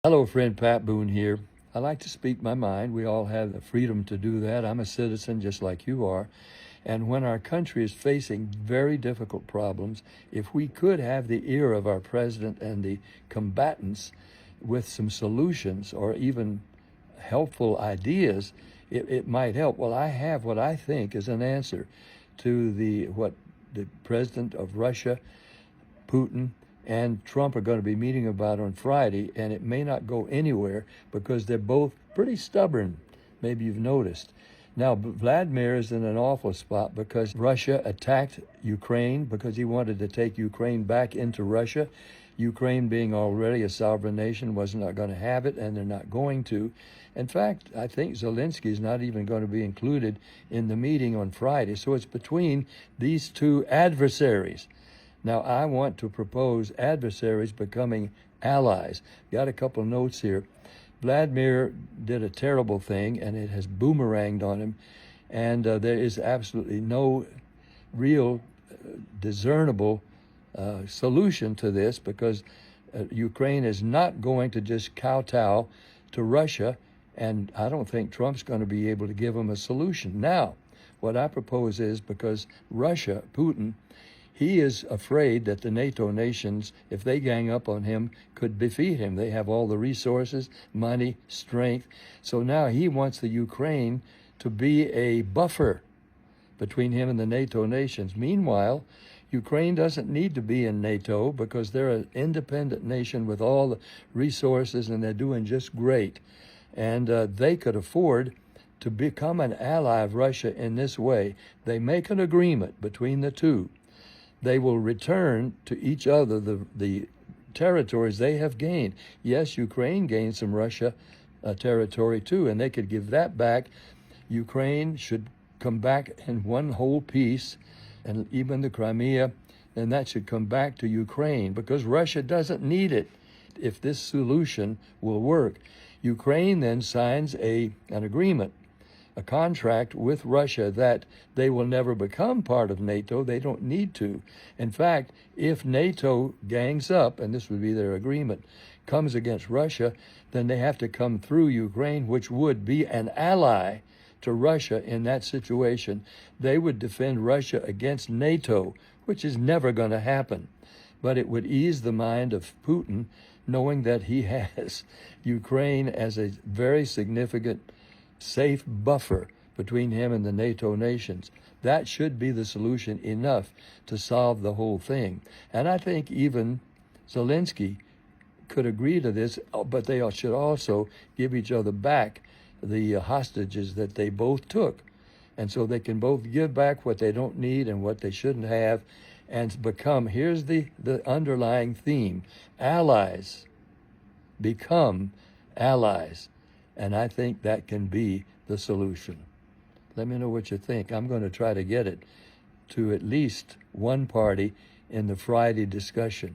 Hello, friend Pat Boone here. I like to speak my mind. We all have the freedom to do that. I'm a citizen just like you are. And when our country is facing very difficult problems, if we could have the ear of our president and the combatants with some solutions or even helpful ideas, it might help. Well, I have what I think is an answer to what the president of Russia, Putin, and Trump are going to be meeting about on Friday, and it may not go anywhere because they're both pretty stubborn. Maybe you've noticed. Now, Vladimir is in an awful spot because Russia attacked Ukraine because he wanted to take Ukraine back into Russia. Ukraine, being already a sovereign nation, was not going to have it, and they're not going to. In fact, I think Zelensky is not even going to be included in the meeting on Friday. So it's between these two adversaries. Now, I want to propose adversaries becoming allies. Got a couple notes here. Vladimir did a terrible thing, and it has boomeranged on him. And there is absolutely no real discernible solution to this because Ukraine is not going to just kowtow to Russia, and I don't think Trump's going to be able to give them a solution. Now, what I propose is because Russia, Putin, he is afraid that the NATO nations, if they gang up on him, could defeat him. They have all the resources, money, strength. So now he wants the Ukraine to be a buffer between him and the NATO nations. Meanwhile, Ukraine doesn't need to be in NATO because they're an independent nation with all the resources, and they're doing just great. And they could afford to become an ally of Russia in this way. They make an agreement between the two. They will return to each other the territories they have gained. Yes, Ukraine gained some Russia territory too, and they could give that back. Ukraine should come back in one whole piece, and even the Crimea, and that should come back to Ukraine because Russia doesn't need it if this solution will work. Ukraine then signs an agreement, a contract with Russia that they will never become part of NATO. They don't need to. In fact, if NATO gangs up, and this would be their agreement, comes against Russia, then they have to come through Ukraine, which would be an ally to Russia in that situation. They would defend Russia against NATO, which is never going to happen. But it would ease the mind of Putin, knowing that he has Ukraine as a very significant safe buffer between him and the NATO nations. That should be the solution enough to solve the whole thing. And I think even Zelensky could agree to this, but they should also give each other back the hostages that they both took. And so they can both give back what they don't need and what they shouldn't have and become, here's the underlying theme, allies. Become allies. And I think that can be the solution. Let me know what you think. I'm going to try to get it to at least one party in the Friday discussion.